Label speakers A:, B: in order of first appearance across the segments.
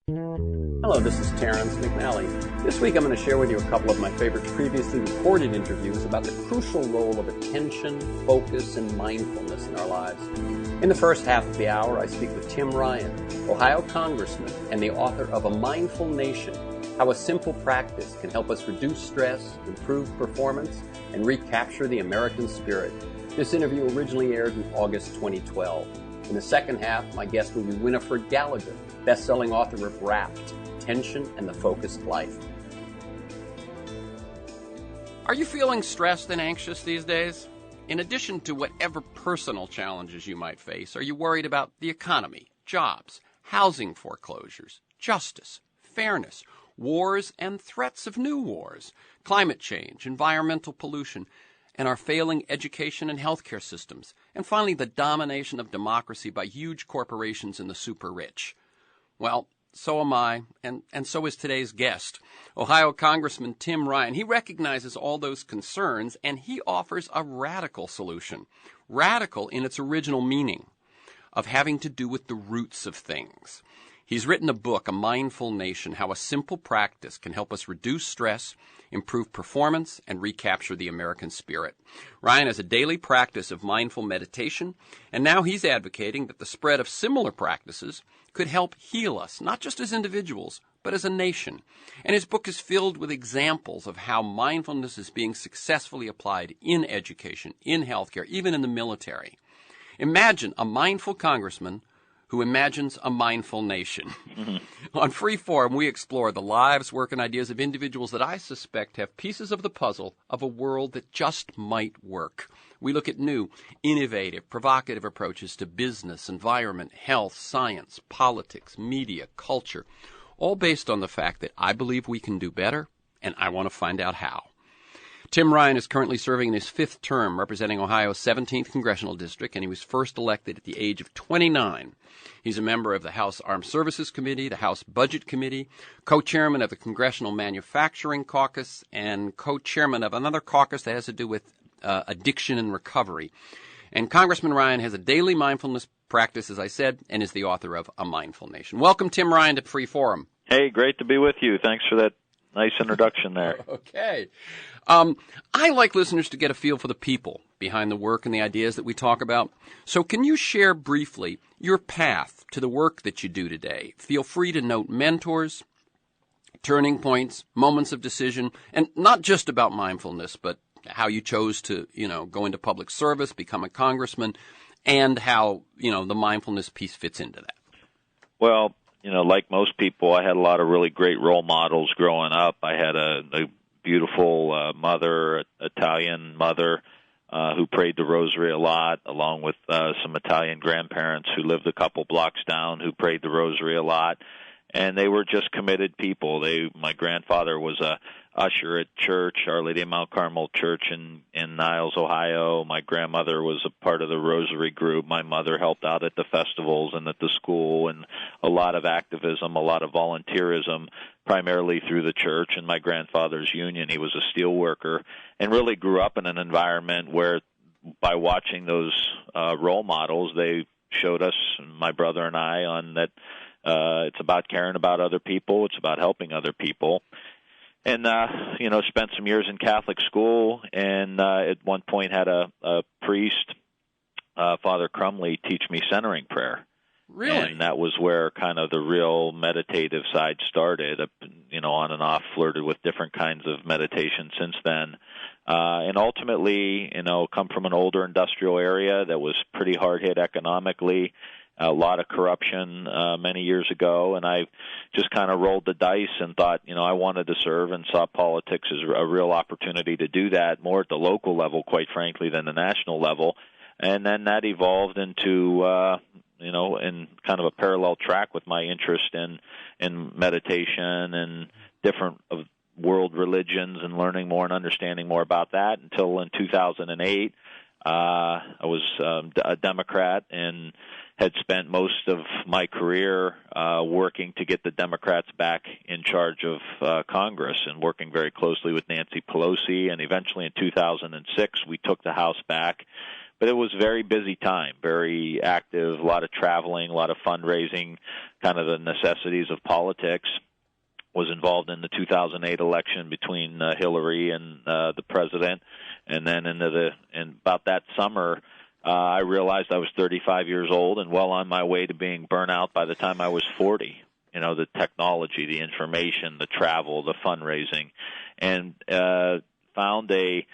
A: Hello, this is Terrence McNally. This week I'm going to share with you a couple of my favorite previously recorded interviews about the crucial role of attention, focus, and mindfulness in our lives. In the first half of the hour, I speak with Tim Ryan, Ohio Congressman and the author of A Mindful Nation, How a Simple Practice Can Help Us Reduce Stress, Improve Performance, and Recapture the American Spirit. This interview originally aired in August 2012. In the second half, my guest will be WINIFRED GALLAGHER, best-selling author of Wrapped, Tension and the Focused Life. Are you feeling stressed and anxious these days? In addition to whatever personal challenges you might face, are you worried about the economy, jobs, housing foreclosures, justice, fairness, wars and threats of new wars, climate change, environmental pollution, and our failing education and healthcare systems, and finally the domination of democracy by huge corporations and the super rich? Well, so am I, and so is today's guest, Ohio Congressman Tim Ryan. He recognizes all those concerns, and he offers a radical solution. Radical in its original meaning of having to do with the roots of things. He's written a book, A Mindful Nation, How a Simple Practice Can Help Us Reduce Stress, Improve Performance, and Recapture the American Spirit. Ryan has a daily practice of mindful meditation, and now he's advocating that the spread of similar practices could help heal us, not just as individuals, but as a nation. And his book is filled with examples of how mindfulness is being successfully applied in education, in healthcare, even in the military. Imagine a mindful congressman who imagines a mindful nation. On Freeform, we explore the lives, work, and ideas of individuals that I suspect have pieces of the puzzle of a world that just might work. We look at new, innovative, provocative approaches to business, environment, health, science, politics, media, culture, all based on the fact that I believe we can do better, and I want to find out how. Tim Ryan is currently serving in his fifth term representing Ohio's 17th Congressional District, and he was first elected at the age of 29. He's a member of the House Armed Services Committee, the House Budget Committee, co-chairman of the Congressional Manufacturing Caucus, and co-chairman of another caucus that has to do with addiction and recovery. And Congressman Ryan has a daily mindfulness practice, as I said, and is the author of A Mindful Nation. Welcome, Tim Ryan, to Free Forum.
B: Hey, great to be with you. Thanks for that nice introduction there.
A: Okay. I like listeners to get a feel for the people behind the work and the ideas that we talk about. So can you share briefly your path to the work that you do today? Feel free to note mentors, turning points, moments of decision, and not just about mindfulness, but how you chose to, go into public service, become a congressman, and how, the mindfulness piece fits into that.
B: Well, like most people, I had a lot of really great role models growing up. I had a beautiful mother, Italian mother, who prayed the rosary a lot, along with some Italian grandparents who lived a couple blocks down who prayed the rosary a lot. And they were just committed people. My grandfather was a usher at church, Our Lady of Mount Carmel Church in Niles, Ohio. My grandmother was a part of the Rosary group. My mother helped out at the festivals and at the school, and a lot of activism, a lot of volunteerism, primarily through the church and my grandfather's union. He was a steel worker and really grew up in an environment where, by watching those role models, they showed us, my brother and I, on that it's about caring about other people. It's about helping other people. And, spent some years in Catholic school, and at one point had a priest, Father Crumley, teach me centering prayer.
A: Really?
B: And that was where kind of the real meditative side started. On and off, flirted with different kinds of meditation since then. And ultimately, come from an older industrial area that was pretty hard hit economically. A lot of corruption many years ago, and I just kind of rolled the dice and thought, I wanted to serve and saw politics as a real opportunity to do that, more at the local level, quite frankly, than the national level. And then that evolved into, in kind of a parallel track with my interest in meditation and different world religions and learning more and understanding more about that until in 2008, I was a Democrat and had spent most of my career working to get the Democrats back in charge of Congress and working very closely with Nancy Pelosi. And eventually in 2006, we took the House back But it was a very busy time, very active, a lot of traveling, a lot of fundraising, kind of the necessities of politics. Was involved in the 2008 election between Hillary and the president, and then about that summer, I realized I was 35 years old and well on my way to being burnt out by the time I was 40. You know, the technology, the information, the travel, the fundraising, and found a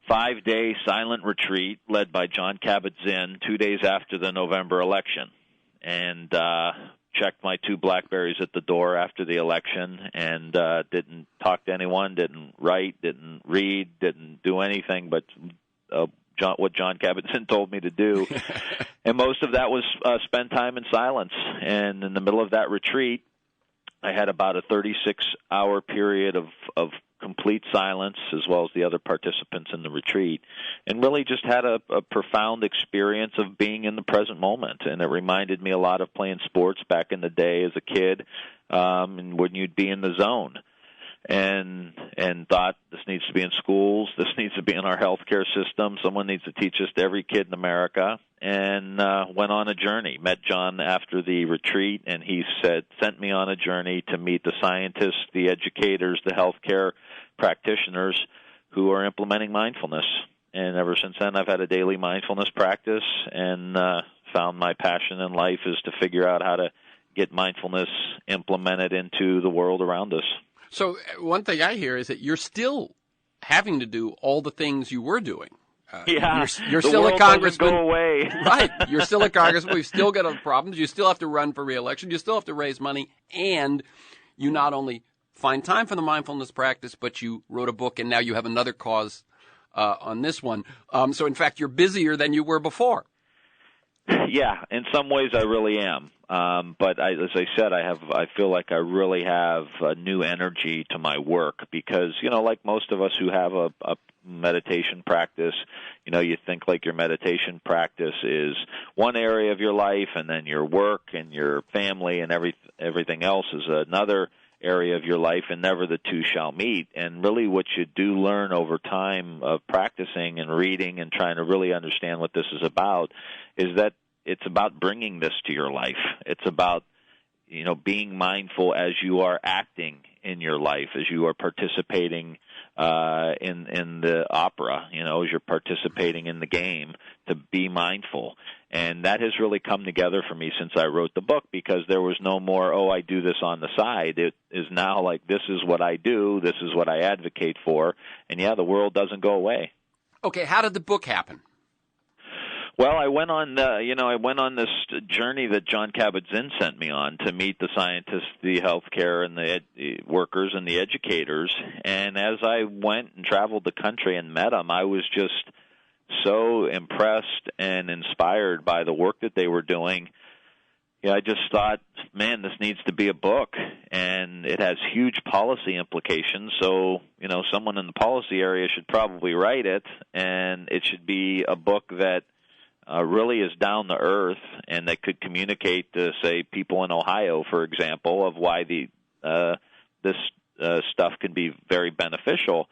B: 5-day silent retreat led by John Kabat-Zinn 2 days after the November election, and checked my 2 BlackBerries at the door after the election, and didn't talk to anyone, didn't write, didn't read, didn't do anything but what John Kabat-Zinn told me to do. And most of that was spend time in silence. And in the middle of that retreat, I had about a 36-hour period of complete silence, as well as the other participants in the retreat, and really just had a profound experience of being in the present moment. And it reminded me a lot of playing sports back in the day as a kid, and when you'd be in the zone. And thought, this needs to be in schools, this needs to be in our healthcare system, someone needs to teach this to every kid in America, and went on a journey. Met John after the retreat, and he sent me on a journey to meet the scientists, the educators, the healthcare practitioners who are implementing mindfulness. And ever since then, I've had a daily mindfulness practice, and found my passion in life is to figure out how to get mindfulness implemented into the world around us.
A: So one thing I hear is that you're still having to do all the things you were doing.
B: You're
A: still a congressman.
B: Go away.
A: Right. You're still a congressman. We've still got other problems. You still have to run for re-election. You still have to raise money. And you not only find time for the mindfulness practice, but you wrote a book, and now you have another cause on this one. So, in fact, you're busier than you were before.
B: Yeah, in some ways I really am. But as I said, I feel like I really have a new energy to my work because, like most of us who have a meditation practice, you think like your meditation practice is one area of your life, and then your work and your family and everything else is another area of your life, and never the two shall meet. And really what you do learn over time of practicing and reading and trying to really understand what this is about is that it's about bringing this to your life. It's about, being mindful as you are acting in your life, as you are participating in the opera, as you're participating in the game, to be mindful. And that has really come together for me since I wrote the book, because there was no more, I do this on the side. It is now like, this is what I do, this is what I advocate for, and the world doesn't go away.
A: Okay, how did the book happen?
B: Well, I went on, this journey that John Kabat-Zinn sent me on to meet the scientists, the healthcare, and the workers and the educators. And as I went and traveled the country and met them, I was just so impressed and inspired by the work that they were doing. I just thought, man, this needs to be a book, and it has huge policy implications. So, someone in the policy area should probably write it, and it should be a book that really is down to earth, and that could communicate to, say, people in Ohio, for example, of why this stuff can be very beneficial.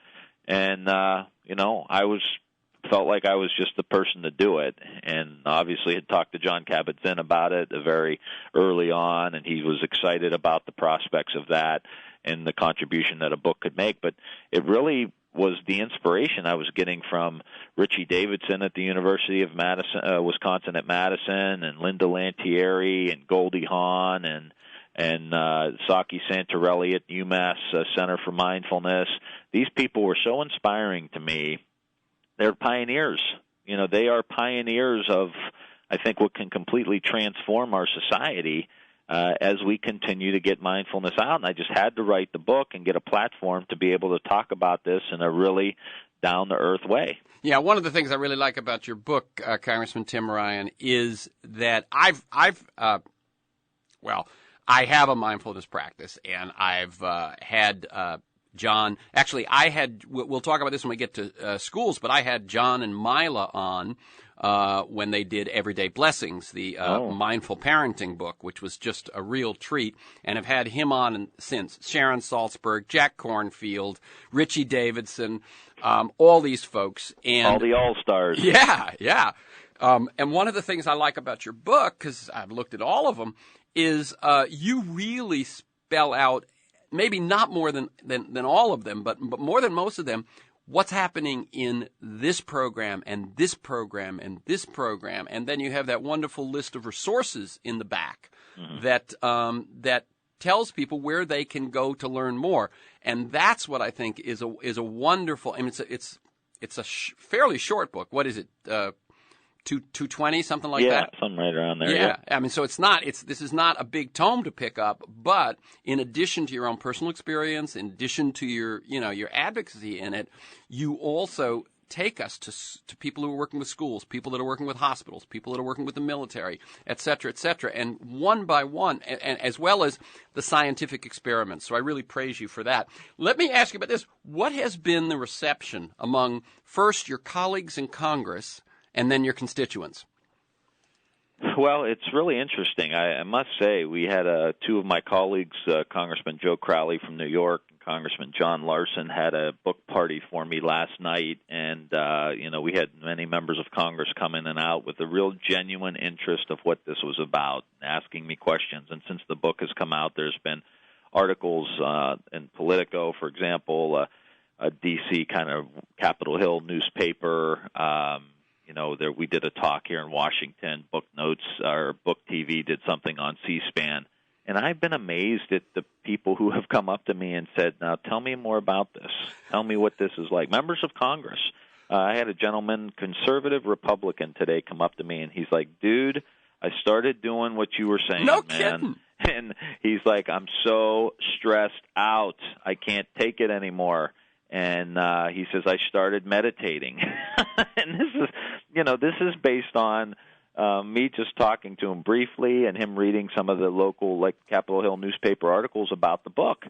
B: And I felt like I was just the person to do it, and obviously had talked to John Kabat-Zinn about it very early on, and he was excited about the prospects of that and the contribution that a book could make. But it really was the inspiration I was getting from Richie Davidson at the University of Wisconsin at Madison, and Linda Lantieri and Goldie Hawn and Saki Santorelli at UMass Center for Mindfulness. These people were so inspiring to me. They're pioneers. They are pioneers of, I think, what can completely transform our society as we continue to get mindfulness out. And I just had to write the book and get a platform to be able to talk about this in a really down-to-earth way.
A: Yeah, one of the things I really like about your book, Congressman Tim Ryan, is that I have a mindfulness practice, and I've had John. Actually, we'll talk about this when we get to schools, but I had John and Mila on when they did Everyday Blessings, the mindful parenting book, which was just a real treat, and have had him on since. Sharon Salzberg, Jack Kornfield, Richie Davidson, all these folks. And
B: all the all-stars.
A: Yeah. And one of the things I like about your book, because I've looked at all of them, is you really spell out, maybe not more than all of them, but more than most of them, what's happening in this program and this program and this program. And then you have that wonderful list of resources in the back that tells people where they can go to learn more. And that's what I think is a wonderful, I mean, it's a fairly short book. What is it? 220, something like that?
B: Yeah, something right around there.
A: Yeah. I mean, so this is not a big tome to pick up, but in addition to your own personal experience, in addition to your advocacy in it, you also take us to people who are working with schools, people that are working with hospitals, people that are working with the military, et cetera, and one by one, and as well as the scientific experiments. So I really praise you for that. Let me ask you about this. What has been the reception among, first, your colleagues in Congress, and then your constituents?
B: Well, it's really interesting. I must say, we had two of my colleagues, Congressman Joe Crowley from New York and Congressman John Larson, had a book party for me last night, and we had many members of Congress come in and out with a real genuine interest of what this was about, asking me questions. And since the book has come out, there's been articles in Politico, for example, a D.C. kind of Capitol Hill newspaper. We did a talk here in Washington. Book Notes, or Book TV, did something on C-SPAN. And I've been amazed at the people who have come up to me and said, now tell me more about this. Tell me what this is like. Members of Congress. I had a gentleman, conservative Republican, today come up to me, and he's like, dude, I started doing what you were saying,
A: no
B: man.
A: Kidding.
B: And he's like, I'm so stressed out. I can't take it anymore. And he says, I started meditating. And this is based on me just talking to him briefly and him reading some of the local, like, Capitol Hill newspaper articles about the book.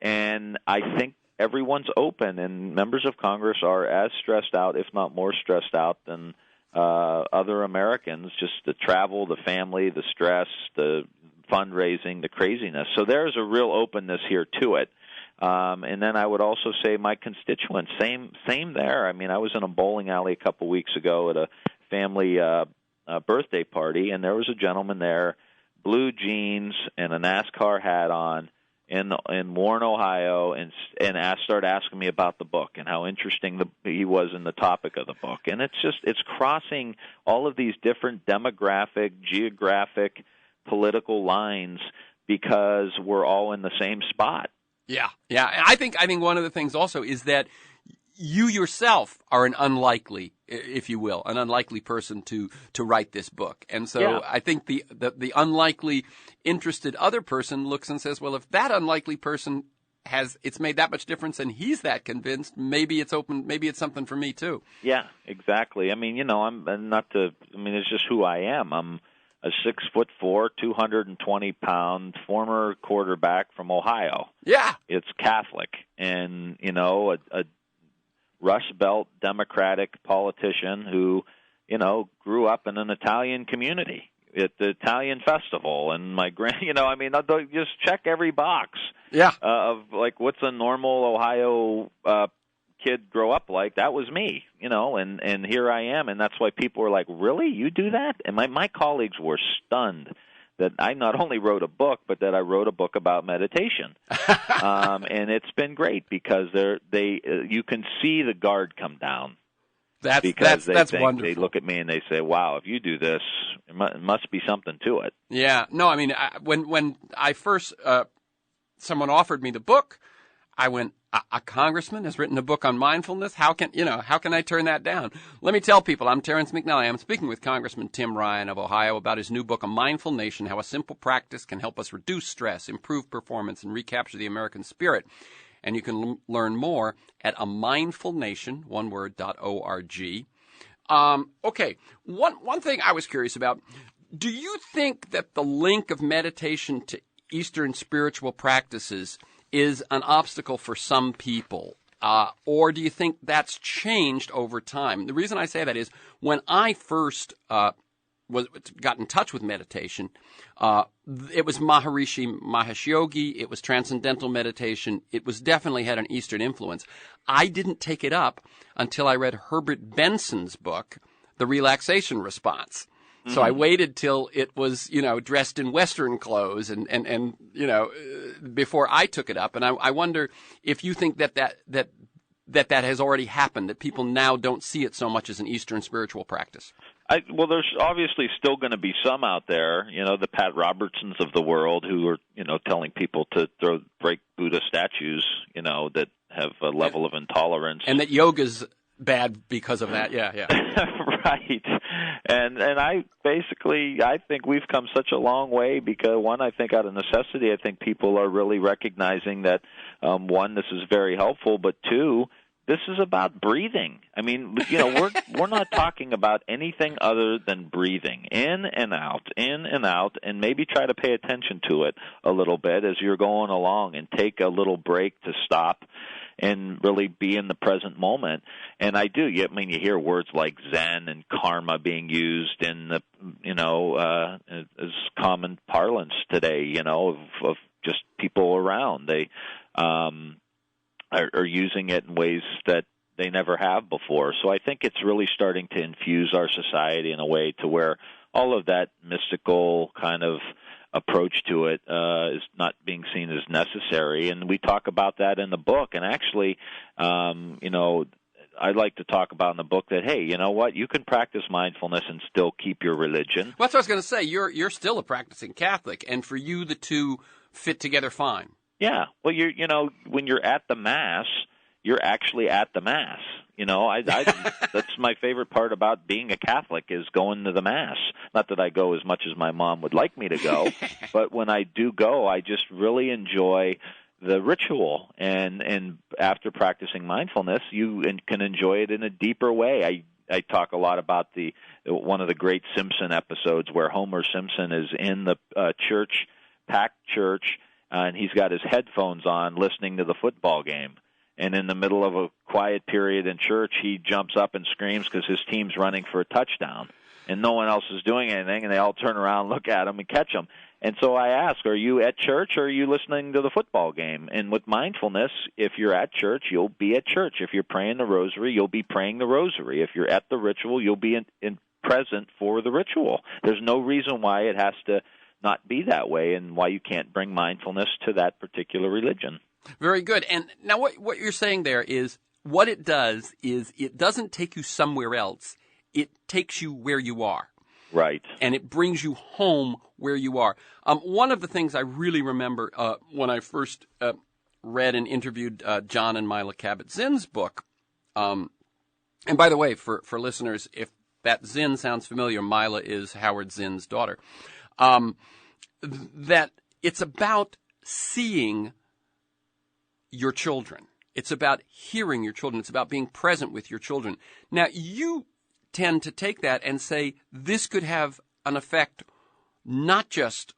B: And I think everyone's open, and members of Congress are as stressed out, if not more stressed out, than other Americans, just the travel, the family, the stress, the fundraising, the craziness. So there's a real openness here to it. And then I would also say my constituents, same there. I mean, I was in a bowling alley a couple weeks ago at a family birthday party, and there was a gentleman there, blue jeans and a NASCAR hat on, in Warren, Ohio, and started asking me about the book and how interesting he was in the topic of the book. And it's crossing all of these different demographic, geographic, political lines because we're all in the same spot.
A: Yeah. I think one of the things also is that you yourself are an unlikely, if you will, an unlikely person to write this book. And so I think the unlikely interested other person looks and says, well, if that unlikely person it's made that much difference and he's that convinced, maybe it's something for me too. Yeah,
B: exactly. I mean, it's just who I am. I'm a 6'4", 220-pound former quarterback from Ohio.
A: Yeah.
B: It's Catholic. And, a Rust Belt Democratic politician who, grew up in an Italian community at the Italian festival. And my I'll just check every box.
A: Yeah.
B: Of, like, what's a normal Ohio kid grow up like. That was me, and here I am. And that's why people were like, really? You do that? And my colleagues were stunned that I not only wrote a book, but that I wrote a book about meditation. And it's been great because you can see the guard come down. That's wonderful. They look at me and they say, wow, if you do this, it must be something to it.
A: Yeah. No, I mean, when I first someone offered me the book, I went, a congressman has written a book on mindfulness? How can I turn that down? Let me tell people, I'm Terrence McNally. I'm speaking with Congressman Tim Ryan of Ohio about his new book, A Mindful Nation, How a Simple Practice Can Help Us Reduce Stress, Improve Performance, and Recapture the American Spirit. And you can learn more at amindfulnation, one word, .org. Okay, one thing I was curious about, do you think that the link of meditation to Eastern spiritual practices is an obstacle for some people? Or do you think that's changed over time? The reason I say that is when I first got in touch with meditation, it was Maharishi Mahesh Yogi, it was transcendental meditation, it was definitely had an Eastern influence. I didn't take it up until I read Herbert Benson's book, The Relaxation Response. So I waited till it was, dressed in Western clothes and before I took it up. And I wonder if you think that has already happened, that people now don't see it so much as an Eastern spiritual practice.
B: Well, there's obviously still going to be some out there, the Pat Robertsons of the world who are, telling people to break Buddha statues, that have a level of intolerance.
A: And that yoga's bad because of that, yeah.
B: Right. And I think we've come such a long way because, one, I think out of necessity, I think people are really recognizing that, one, this is very helpful, but two, this is about breathing. I mean, we're not talking about anything other than breathing, in and out, and maybe try to pay attention to it a little bit as you're going along and take a little break to stop and really be in the present moment. And I do. You hear words like Zen and karma being used in the, as common parlance today, of just people around. They are using it in ways that they never have before. So I think it's really starting to infuse our society in a way to where all of that mystical kind of approach to it is not being seen as necessary. And we talk about that in the book. And actually, I'd like to talk about in the book that, hey, you know what? You can practice mindfulness and still keep your religion.
A: Well, that's what I was going to say. You're still a practicing Catholic, and for you, the two fit together fine.
B: Yeah. Well, when you're at the Mass, you're actually at the Mass. That's my favorite part about being a Catholic is going to the Mass. Not that I go as much as my mom would like me to go, but when I do go, I just really enjoy the ritual. And after practicing mindfulness, you can enjoy it in a deeper way. I talk a lot about one of the great Simpson episodes where Homer Simpson is in the packed church, and he's got his headphones on listening to the football game. And in the middle of a quiet period in church, he jumps up and screams because his team's running for a touchdown. And no one else is doing anything, and they all turn around, look at him, and catch him. And so I ask, are you at church or are you listening to the football game? And with mindfulness, if you're at church, you'll be at church. If you're praying the rosary, you'll be praying the rosary. If you're at the ritual, you'll be in present for the ritual. There's no reason why it has to not be that way and why you can't bring mindfulness to that particular religion.
A: Very good. And now what you're saying there is what it does is it doesn't take you somewhere else. It takes you where you are.
B: Right.
A: And it brings you home where you are. One of the things I really remember when I first read and interviewed John and Mila Kabat-Zinn's book, and by the way, for listeners, if that Zinn sounds familiar, Mila is Howard Zinn's daughter, that it's about seeing your children. It's about hearing your children. It's about being present with your children. Now, you tend to take that and say this could have an effect not just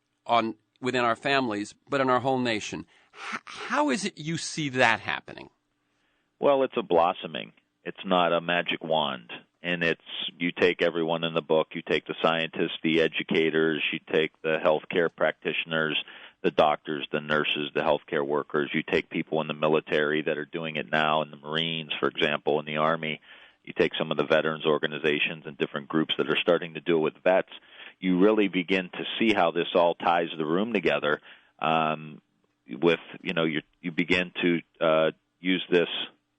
A: within our families, but in our whole nation. How is it you see that happening?
B: Well, it's a blossoming. It's not a magic wand. And you take everyone in the book, you take the scientists, the educators, you take the healthcare practitioners, the doctors, the nurses, the healthcare workers. You take people in the military that are doing it now, in the Marines, for example, in the Army. You take some of the veterans organizations and different groups that are starting to do it with vets. You really begin to see how this all ties the room together. You begin to use this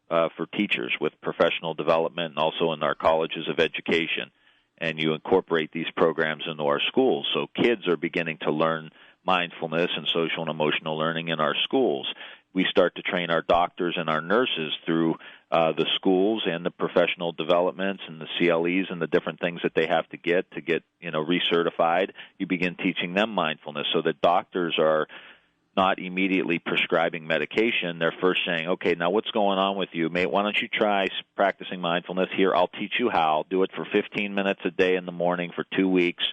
B: for teachers with professional development and also in our colleges of education. And you incorporate these programs into our schools. So kids are beginning to learn mindfulness and social and emotional learning in our schools. We start to train our doctors and our nurses through the schools and the professional developments and the CLEs and the different things that they have to get recertified. You begin teaching them mindfulness so that doctors are not immediately prescribing medication. They're first saying, okay, now what's going on with you, mate? Why don't you try practicing mindfulness? Here, I'll teach you how. Do it for 15 minutes a day in the morning for 2 weeks,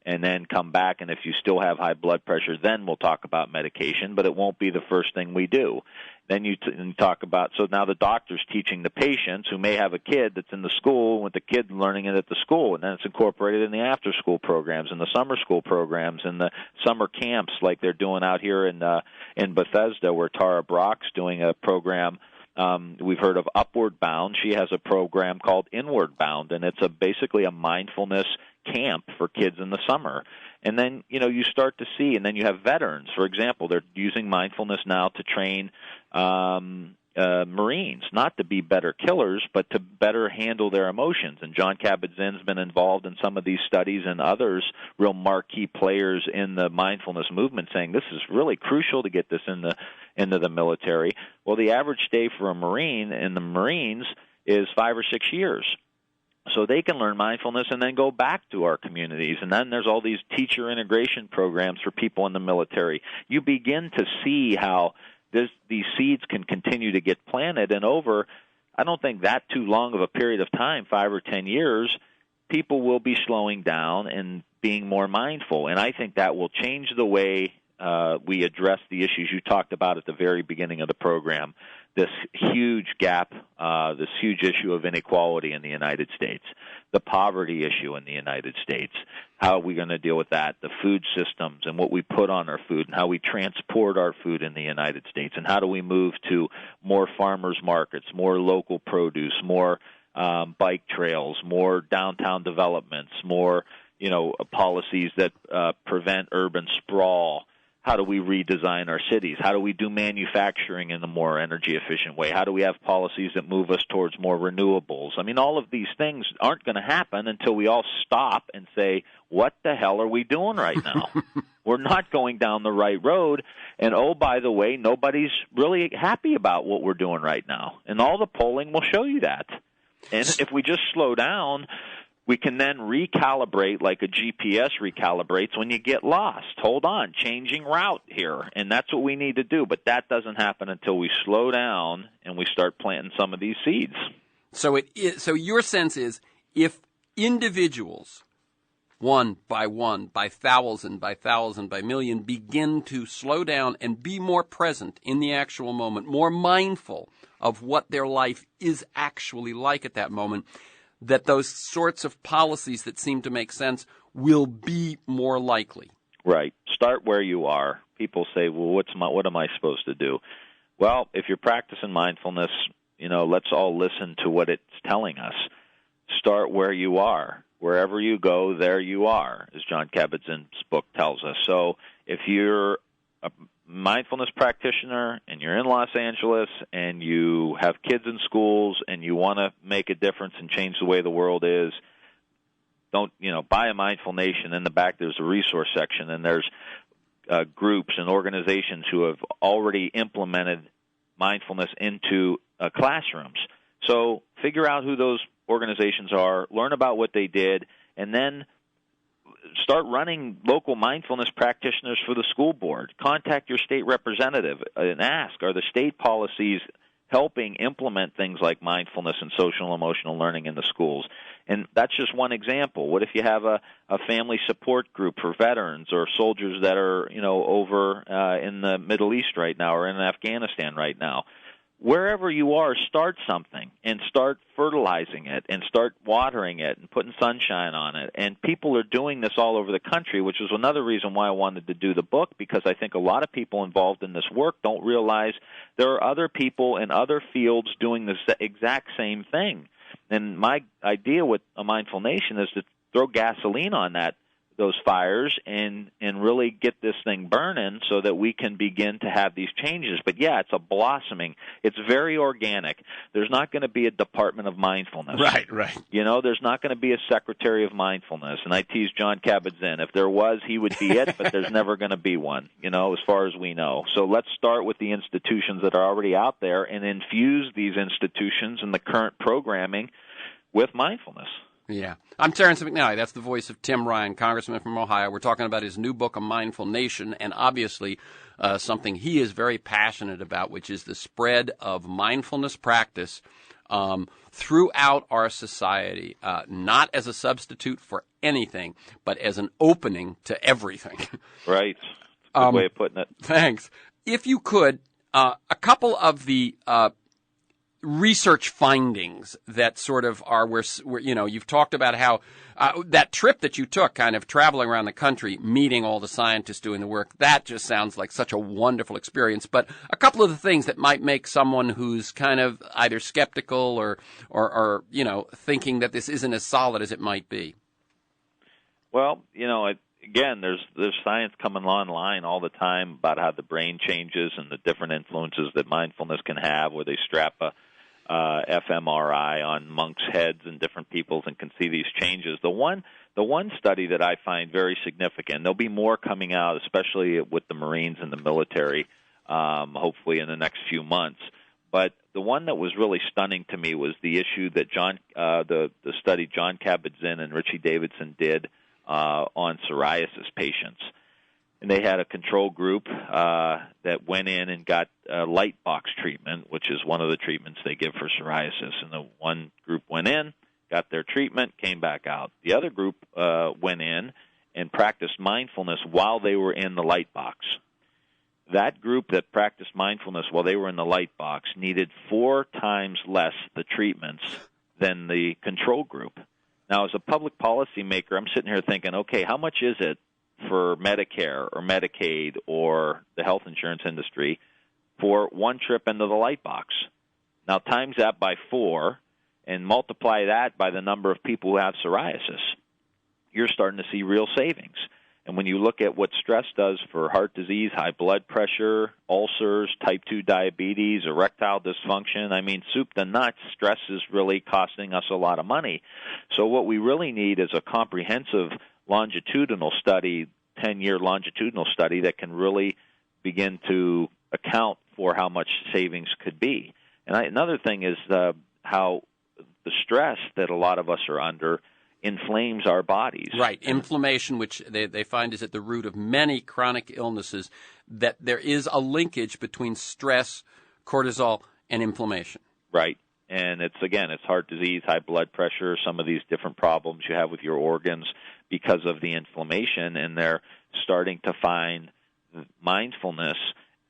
B: and then come back, and if you still have high blood pressure, then we'll talk about medication, but it won't be the first thing we do. Then you talk about, so now the doctor's teaching the patients who may have a kid that's in the school with the kid learning it at the school, and then it's incorporated in the after-school programs and the summer school programs and the summer camps like they're doing out here in Bethesda, where Tara Brock's doing a program. We've heard of Upward Bound. She has a program called Inward Bound, and it's basically a mindfulness camp for kids in the summer. And then, you start to see, and then you have veterans. For example, they're using mindfulness now to train Marines, not to be better killers, but to better handle their emotions. And John Kabat-Zinn's been involved in some of these studies, and others, real marquee players in the mindfulness movement, saying this is really crucial to get this into the military. Well, the average stay for a Marine in the Marines is 5 or 6 years. So they can learn mindfulness and then go back to our communities. And then there's all these teacher integration programs for people in the military. You begin to see how these seeds can continue to get planted, and over, I don't think that too long of a period of time, 5 or 10 years, people will be slowing down and being more mindful. And I think that will change the way we address the issues you talked about at the very beginning of the program, this huge gap, this huge issue of inequality in the United States, the poverty issue in the United States. How are we going to deal with that? The food systems and what we put on our food and how we transport our food in the United States, and how do we move to more farmers markets, more local produce, more bike trails, more downtown developments, more policies that prevent urban sprawl. How do we redesign our cities? How do we do manufacturing in a more energy-efficient way? How do we have policies that move us towards more renewables? I mean, all of these things aren't going to happen until we all stop and say, what the hell are we doing right now? We're not going down the right road. And, oh, by the way, nobody's really happy about what we're doing right now. And all the polling will show you that. And if we just slow down, we can then recalibrate like a GPS recalibrates when you get lost. Hold on, changing route here, and that's what we need to do. But that doesn't happen until we slow down and we start planting some of these seeds.
A: So your sense is, if individuals, one, by thousand, by million, begin to slow down and be more present in the actual moment, more mindful of what their life is actually like at that moment, that those sorts of policies that seem to make sense will be more likely.
B: Right. Start where you are. People say, well, what am I supposed to do? Well, if you're practicing mindfulness, let's all listen to what it's telling us. Start where you are. Wherever you go, there you are, as John Kabat-Zinn's book tells us. So if you're a mindfulness practitioner and you're in Los Angeles and you have kids in schools and you want to make a difference and change the way the world is, don't, buy a Mindful Nation. In the back there's a resource section, and there's groups and organizations who have already implemented mindfulness into classrooms. So figure out who those organizations are, learn about what they did, and then start running local mindfulness practitioners for the school board. Contact your state representative and ask, are the state policies helping implement things like mindfulness and social and emotional learning in the schools? And that's just one example. What if you have a family support group for veterans or soldiers that are, over in the Middle East right now or in Afghanistan right now? Wherever you are, start something and start fertilizing it and start watering it and putting sunshine on it. And people are doing this all over the country, which is another reason why I wanted to do the book, because I think a lot of people involved in this work don't realize there are other people in other fields doing the exact same thing. And my idea with a Mindful Nation is to throw gasoline on those fires and really get this thing burning so that we can begin to have these changes. But, yeah, it's a blossoming. It's very organic. There's not going to be a Department of Mindfulness.
A: Right.
B: There's not going to be a Secretary of Mindfulness. And I tease John Kabat-Zinn. If there was, he would be it, but there's never going to be one, as far as we know. So let's start with the institutions that are already out there and infuse these institutions and the current programming with mindfulness.
A: Yeah. I'm Terrence McNally. That's the voice of Tim Ryan, Congressman from Ohio. We're talking about his new book, A Mindful Nation, and obviously something he is very passionate about, which is the spread of mindfulness practice throughout our society, not as a substitute for anything, but as an opening to everything.
B: Right. Good way of putting it.
A: Thanks. If you could, A couple of the research findings that sort of are where you've talked about how that trip that you took, kind of traveling around the country, meeting all the scientists doing the work, that just sounds like such a wonderful experience. But a couple of the things that might make someone who's kind of either skeptical or thinking that this isn't as solid as it might be.
B: Well, again, there's science coming online all the time about how the brain changes and the different influences that mindfulness can have, where they strap a fMRI on monks' heads and different people's and can see these changes. The one study that I find very significant, there'll be more coming out, especially with the Marines and the military, hopefully in the next few months. But the one that was really stunning to me was the issue that the study John Kabat-Zinn and Richie Davidson did on psoriasis patients. And they had a control group that went in and got light box treatment, which is one of the treatments they give for psoriasis. And the one group went in, got their treatment, came back out. The other group went in and practiced mindfulness while they were in the light box. That group that practiced mindfulness while they were in the light box needed 4 times less the treatments than the control group. Now, as a public policy maker, I'm sitting here thinking, okay, how much is it for Medicare or Medicaid or the health insurance industry for one trip into the light box? Now, times that by 4 and multiply that by the number of people who have psoriasis. You're starting to see real savings. And when you look at what stress does for heart disease, high blood pressure, ulcers, type 2 diabetes, erectile dysfunction, I mean, soup to nuts, stress is really costing us a lot of money. So what we really need is a comprehensive longitudinal study, 10-year longitudinal study that can really begin to account for how much savings could be. And another thing is how the stress that a lot of us are under inflames our bodies.
A: Right. Inflammation, which they find is at the root of many chronic illnesses, that there is a linkage between stress, cortisol, and inflammation.
B: Right. And it's heart disease, high blood pressure, some of these different problems you have with your organs because of the inflammation, and they're starting to find mindfulness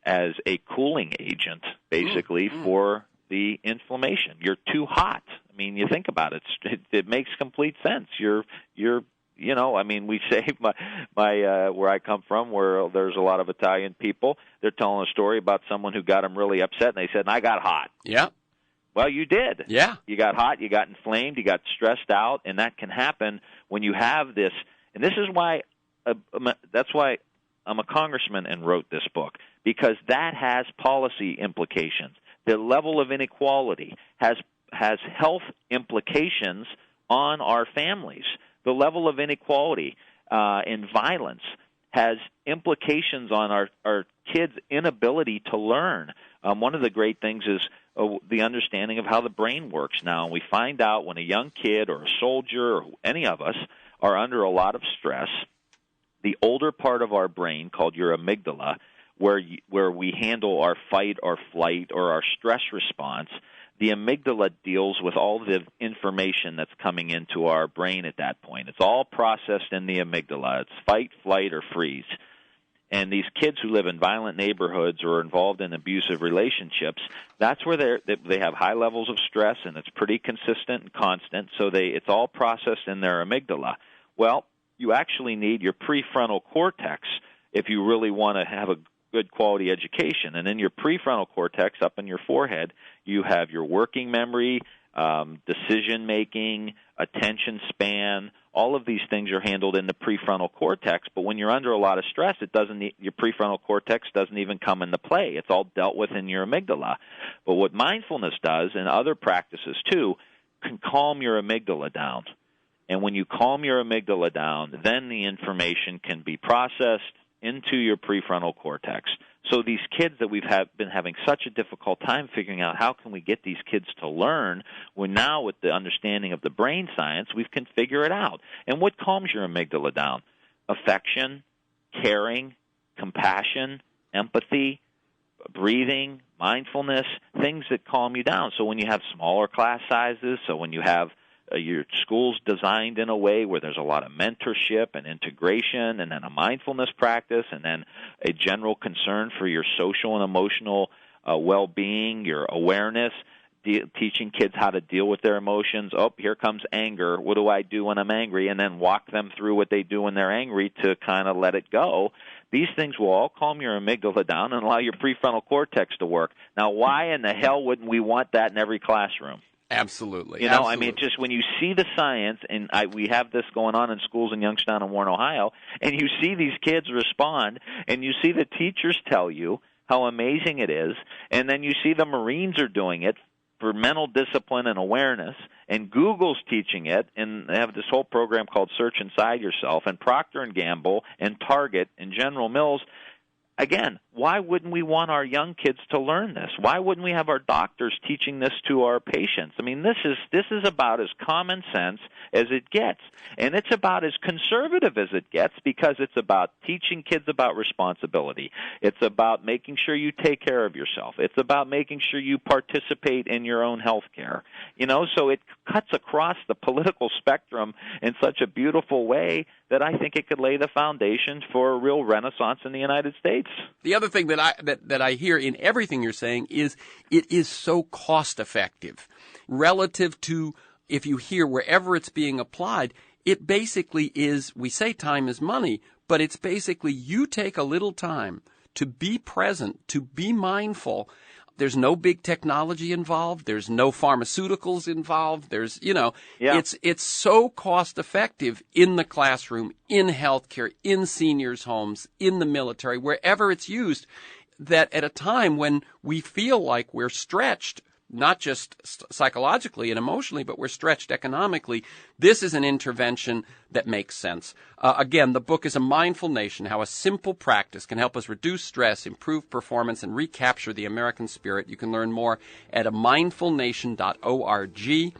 B: as a cooling agent, basically, for the inflammation. You're too hot. I mean, you think about it. It makes complete sense. We say where I come from, where there's a lot of Italian people, they're telling a story about someone who got them really upset, and they said, I got hot.
A: Yeah.
B: Well, you did.
A: Yeah.
B: You got hot, you got inflamed, you got stressed out, and that can happen when you have this. And this is why, that's why I'm a congressman and wrote this book, because that has policy implications. The level of inequality has health implications on our families. The level of inequality and violence has implications on our kids' inability to learn. One of the great things is the understanding of how the brain works now. And we find out when a young kid or a soldier or any of us are under a lot of stress, the older part of our brain, called your amygdala, where we handle our fight or flight or our stress response, the amygdala deals with all the information that's coming into our brain at that point. It's all processed in the amygdala. It's fight, flight, or freeze. And these kids who live in violent neighborhoods or are involved in abusive relationships, that's where they have high levels of stress, and it's pretty consistent and constant, so it's all processed in their amygdala. Well, you actually need your prefrontal cortex if you really want to have a good quality education. And in your prefrontal cortex, up in your forehead, you have your working memory, decision-making, attention span. All of these things are handled in the prefrontal cortex, but when you're under a lot of stress, your prefrontal cortex doesn't even come into play. It's all dealt with in your amygdala. But what mindfulness does, and other practices too, can calm your amygdala down. And when you calm your amygdala down, then the information can be processed into your prefrontal cortex. So these kids that we've been having such a difficult time figuring out how can we get these kids to learn, well, now with the understanding of the brain science, we can figure it out. And what calms your amygdala down? Affection, caring, compassion, empathy, breathing, mindfulness, things that calm you down. So when you have smaller class sizes, so when you have your school's designed in a way where there's a lot of mentorship and integration, and then a mindfulness practice, and then a general concern for your social and emotional well-being, your awareness, teaching kids how to deal with their emotions. Oh, here comes anger. What do I do when I'm angry? And then walk them through what they do when they're angry to kind of let it go. These things will all calm your amygdala down and allow your prefrontal cortex to work. Now, why in the hell wouldn't we want that in every classroom?
A: Absolutely.
B: You know, absolutely. I mean, just when you see the science, and we have this going on in schools in Youngstown and Warren, Ohio, and you see these kids respond, and you see the teachers tell you how amazing it is, and then you see the Marines are doing it for mental discipline and awareness, and Google's teaching it, and they have this whole program called Search Inside Yourself, and Procter & Gamble and Target and General Mills. Again, why wouldn't we want our young kids to learn this? Why wouldn't we have our doctors teaching this to our patients? I mean, this is about as common sense as it gets, and it's about as conservative as it gets because it's about teaching kids about responsibility. It's about making sure you take care of yourself. It's about making sure you participate in your own health care. You know, so it cuts across the political spectrum in such a beautiful way that I think it could lay the foundation for a real renaissance in the United States.
A: The other thing that I hear in everything you're saying is it is so cost effective relative to, if you hear wherever it's being applied, it basically is, we say time is money, but it's basically you take a little time to be present, to be mindful. There's no big technology involved. There's no pharmaceuticals involved. There's, it's so cost effective in the classroom, in healthcare, in seniors' homes, in the military, wherever it's used, that at a time when we feel like we're stretched, not just psychologically and emotionally, but we're stretched economically, this is an intervention that makes sense. Again, the book is A Mindful Nation, How a Simple Practice Can Help Us Reduce Stress, Improve Performance, and Recapture the American Spirit. You can learn more at amindfulnation.org.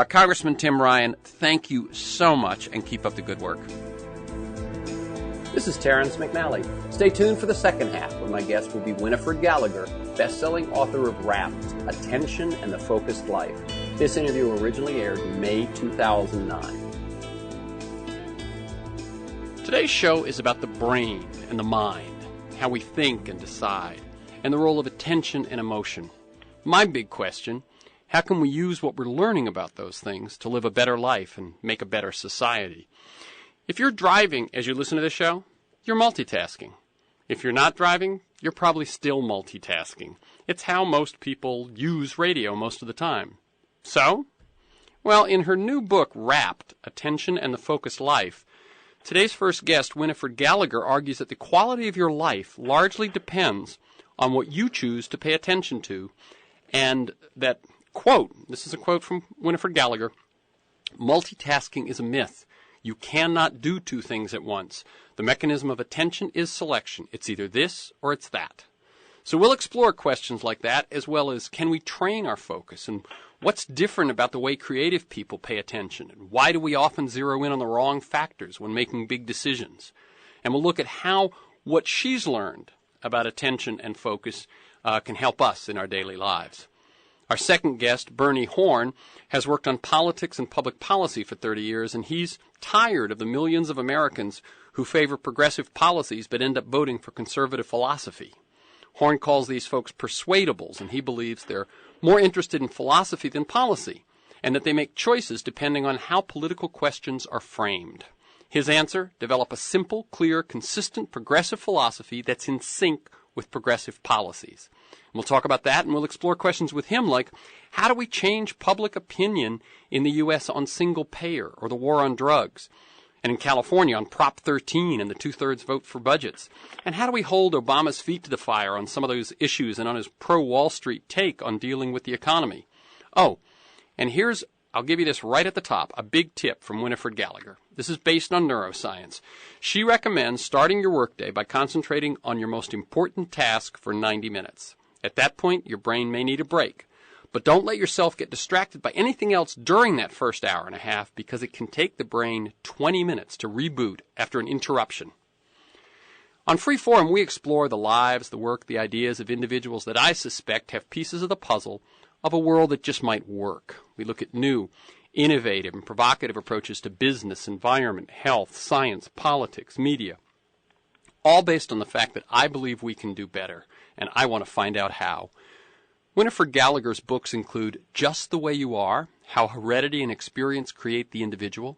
A: Congressman Tim Ryan, thank you so much, and keep up the good work. This is Terrence McNally. Stay tuned for the second half, when my guest will be WINIFRED GALLAGHER, best-selling author of Wrapped, Attention and the Focused Life. This interview originally aired in May 2009. Today's show is about the brain and the mind, how we think and decide, and the role of attention and emotion. My big question, how can we use what we're learning about those things to live a better life and make a better society? If you're driving as you listen to this show, you're multitasking. If you're not driving, you're probably still multitasking. It's how most people use radio most of the time. So? Well, in her new book, Wrapped, Attention and the Focused Life, today's first guest, WINIFRED GALLAGHER, argues that the quality of your life largely depends on what you choose to pay attention to, and that, quote, this is a quote from WINIFRED GALLAGHER, multitasking is a myth. You cannot do two things at once. The mechanism of attention is selection. It's either this or it's that. So we'll explore questions like that, as well as can we train our focus, and what's different about the way creative people pay attention, and why do we often zero in on the wrong factors when making big decisions. And we'll look at how what she's learned about attention and focus can help us in our daily lives. Our second guest, Bernie Horn, has worked on politics and public policy for 30 years, and he's tired of the millions of Americans who favor progressive policies but end up voting for conservative philosophy. Horn calls these folks persuadables, and he believes they're more interested in philosophy than policy, and that they make choices depending on how political questions are framed. His answer, develop a simple, clear, consistent, progressive philosophy that's in sync with progressive policies. We'll talk about that, and we'll explore questions with him like, how do we change public opinion in the U.S. on single payer or the war on drugs? And in California on Prop 13 and the two-thirds vote for budgets? And how do we hold Obama's feet to the fire on some of those issues and on his pro-Wall Street take on dealing with the economy? Oh, and I'll give you this right at the top, a big tip from WINIFRED GALLAGHER. This is based on neuroscience. She recommends starting your workday by concentrating on your most important task for 90 minutes. At that point, your brain may need a break. But don't let yourself get distracted by anything else during that first hour and a half, because it can take the brain 20 minutes to reboot after an interruption. On Freeform, we explore the lives, the work, the ideas of individuals that I suspect have pieces of the puzzle of a world that just might work. We look at new, innovative, and provocative approaches to business, environment, health, science, politics, media, all based on the fact that I believe we can do better. and I want to find out how. WINIFRED Gallagher's books include Just the Way You Are, How Heredity and Experience Create the Individual,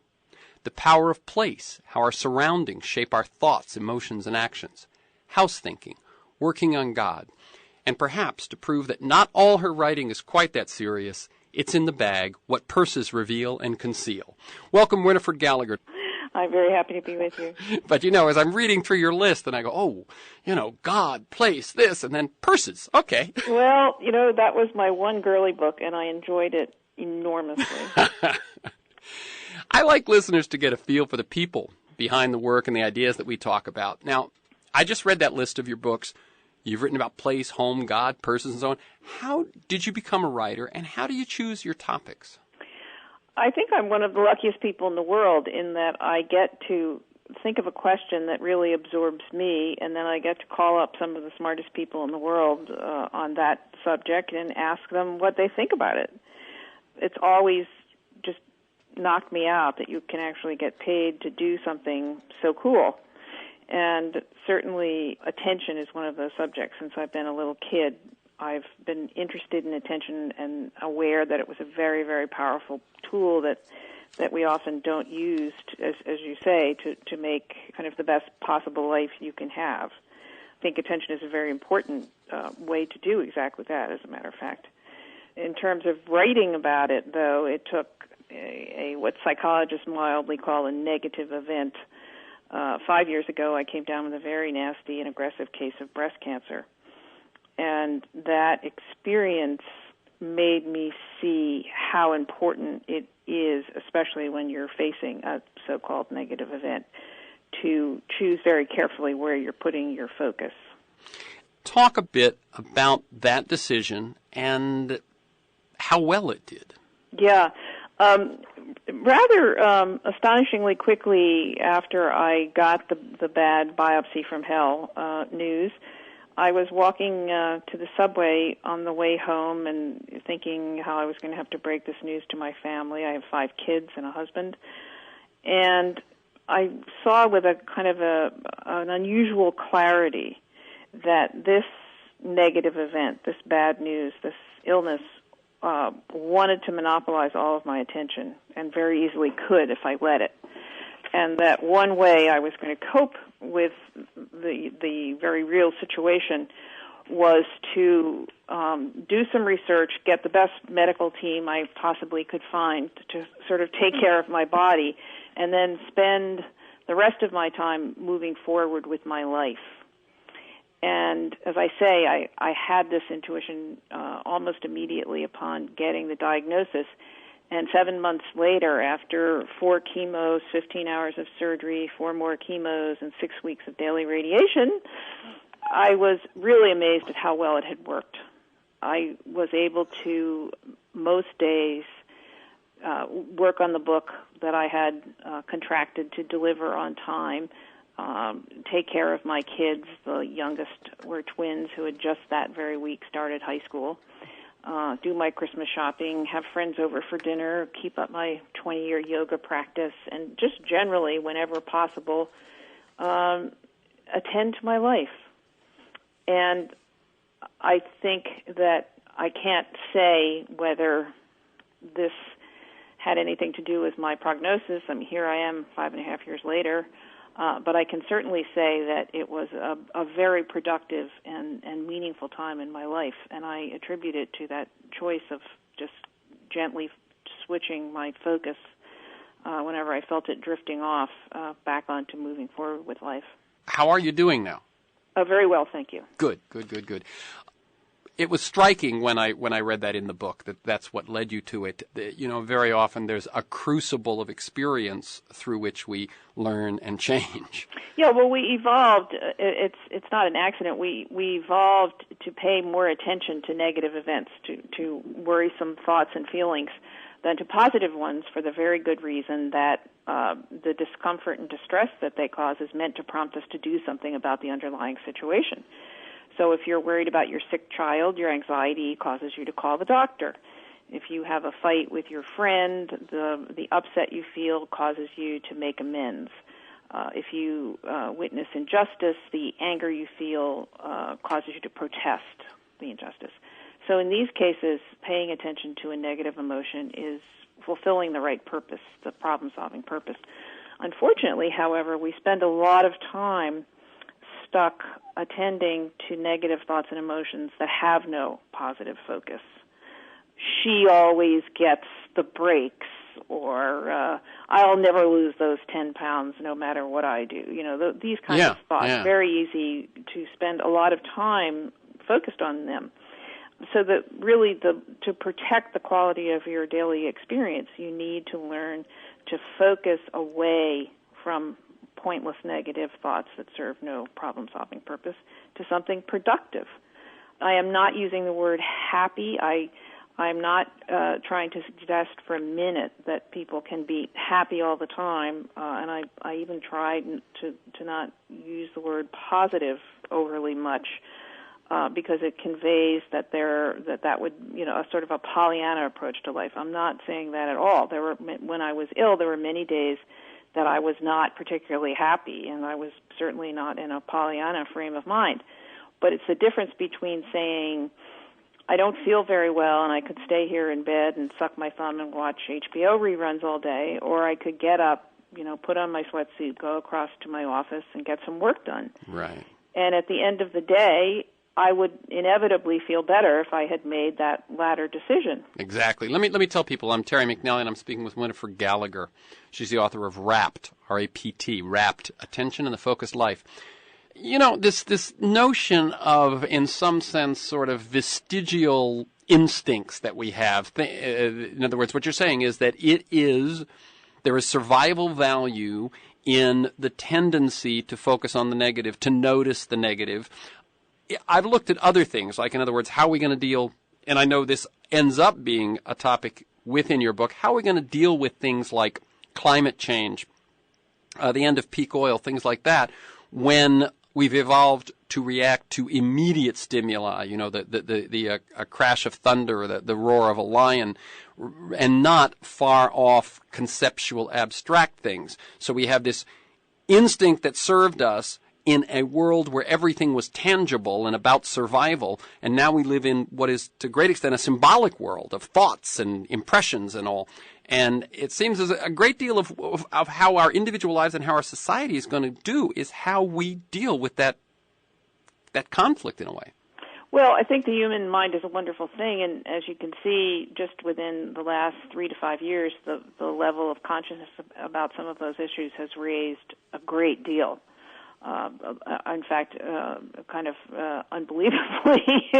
A: The Power of Place, How Our Surroundings Shape Our Thoughts, Emotions, and Actions, House Thinking, Working on God, and perhaps to prove that not all her writing is quite that serious, it's in the bag, What Purses Reveal and Conceal. Welcome, WINIFRED Gallagher.
C: I'm very happy to be with you.
A: But, as I'm reading through your list, and I go, God, place, this, and then purses. Okay.
C: Well, that was my one girly book, and I enjoyed it enormously.
A: I like listeners to get a feel for the people behind the work and the ideas that we talk about. Now, I just read that list of your books. You've written about place, home, God, persons, and so on. How did you become a writer, and how do you choose your topics?
C: I think I'm one of the luckiest people in the world in that I get to think of a question that really absorbs me, and then I get to call up some of the smartest people in the world on that subject and ask them what they think about it. It's always just knocked me out that you can actually get paid to do something so cool. And certainly attention is one of those subjects. Since I've been a little kid, I've been interested in attention and aware that it was a very, very powerful tool that we often don't use, as you say, to make kind of the best possible life you can have. I think attention is a very important way to do exactly that, as a matter of fact. In terms of writing about it, though, it took a what psychologists mildly call a negative event. 5 years ago, I came down with a very nasty and aggressive case of breast cancer. And that experience made me see how important it is, especially when you're facing a so-called negative event, to choose very carefully where you're putting your focus.
A: Talk a bit about that decision and how well it did.
C: Yeah. Rather astonishingly quickly after I got the bad biopsy from hell news, I was walking to the subway on the way home and thinking how I was going to have to break this news to my family. I have 5 kids and a husband. And I saw with a kind of an unusual clarity that this negative event, this bad news, this illness, wanted to monopolize all of my attention and very easily could if I let it. And that one way I was going to cope with the very real situation was to do some research, get the best medical team I possibly could find to sort of take care of my body, and then spend the rest of my time moving forward with my life. And as I say, I had this intuition almost immediately upon getting the diagnosis. And 7 months later, after 4 chemos, 15 hours of surgery, 4 more chemos, and 6 weeks of daily radiation, I was really amazed at how well it had worked. I was able to, most days, work on the book that I had contracted to deliver on time, take care of my kids. The youngest were twins who had just that very week started high school. Do my Christmas shopping, have friends over for dinner, keep up my 20-year yoga practice, and just generally, whenever possible, attend to my life. And I think that I can't say whether this had anything to do with my prognosis. I mean, here I am 5.5 years later. But I can certainly say that it was a very productive and meaningful time in my life, and I attribute it to that choice of just gently switching my focus whenever I felt it drifting off back onto moving forward with life.
A: How are you doing now?
C: Very well, thank you.
A: Good. It was striking when I read that in the book, that's what led you to it. Very often there's a crucible of experience through which we learn and change.
C: Yeah, well, we evolved. It's not an accident. We evolved to pay more attention to negative events, to worrisome thoughts and feelings, than to positive ones, for the very good reason that the discomfort and distress that they cause is meant to prompt us to do something about the underlying situation. So if you're worried about your sick child, your anxiety causes you to call the doctor. If you have a fight with your friend, the upset you feel causes you to make amends. If you witness injustice, the anger you feel causes you to protest the injustice. So in these cases, paying attention to a negative emotion is fulfilling the right purpose, the problem-solving purpose. Unfortunately, however, we spend a lot of time stuck attending to negative thoughts and emotions that have no positive focus. She always gets the breaks, or I'll never lose those 10 pounds no matter what I do. These kinds of thoughts, very easy to spend a lot of time focused on them. So that really to protect the quality of your daily experience, you need to learn to focus away from pointless negative thoughts that serve no problem-solving purpose to something productive. I am not using the word happy. I'm not trying to suggest for a minute that people can be happy all the time, and I even tried to not use the word positive overly much, because it conveys that that would, a sort of a Pollyanna approach to life. I'm not saying that at all. When I was ill, there were many days that I was not particularly happy, and I was certainly not in a Pollyanna frame of mind. But it's the difference between saying, I don't feel very well and I could stay here in bed and suck my thumb and watch HBO reruns all day, or I could get up, put on my sweatsuit, go across to my office and get some work done.
A: Right.
C: And at the end of the day, I would inevitably feel better if I had made that latter decision.
A: Exactly. Let me tell people, I'm Terry McNally, and I'm speaking with WINIFRED GALLAGHER. She's the author of Wrapped, R-A-P-T, Wrapped, Attention and the Focused Life. This notion of, in some sense, sort of vestigial instincts that we have. In other words, what you're saying is that there is survival value in the tendency to focus on the negative, to notice the negative. I've looked at other things, like, in other words, how are we going to deal, and I know this ends up being a topic within your book, how are we going to deal with things like climate change, the end of peak oil, things like that, when we've evolved to react to immediate stimuli, the crash of thunder, the roar of a lion, and not far off conceptual abstract things. So we have this instinct that served us in a world where everything was tangible and about survival, and now we live in what is, to a great extent, a symbolic world of thoughts and impressions and all. And it seems as a great deal of how our individual lives and how our society is going to do is how we deal with that conflict in a way.
C: Well, I think the human mind is a wonderful thing, and as you can see, just within the last 3 to 5 years, the level of consciousness about some of those issues has raised a great deal. In fact, kind of unbelievably,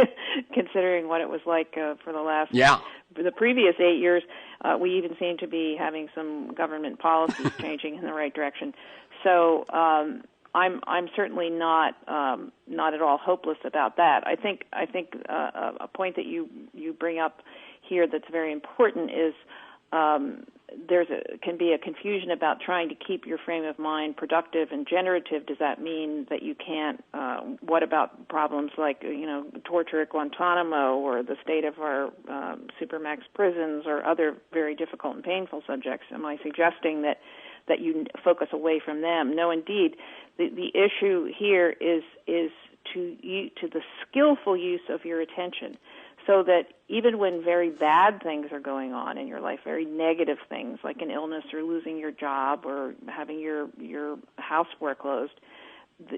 C: considering what it was like for the previous 8 years. We even seem to be having some government policies changing in the right direction. So I'm certainly not at all hopeless about that. I think a point that you bring up here that's very important is can be a confusion about trying to keep your frame of mind productive and generative. Does that mean that you can't? What about problems like torture at Guantanamo or the state of our supermax prisons or other very difficult and painful subjects? Am I suggesting that you focus away from them? No, indeed. The issue here is to the skillful use of your attention, so that even when very bad things are going on in your life, very negative things like an illness or losing your job or having your house foreclosed,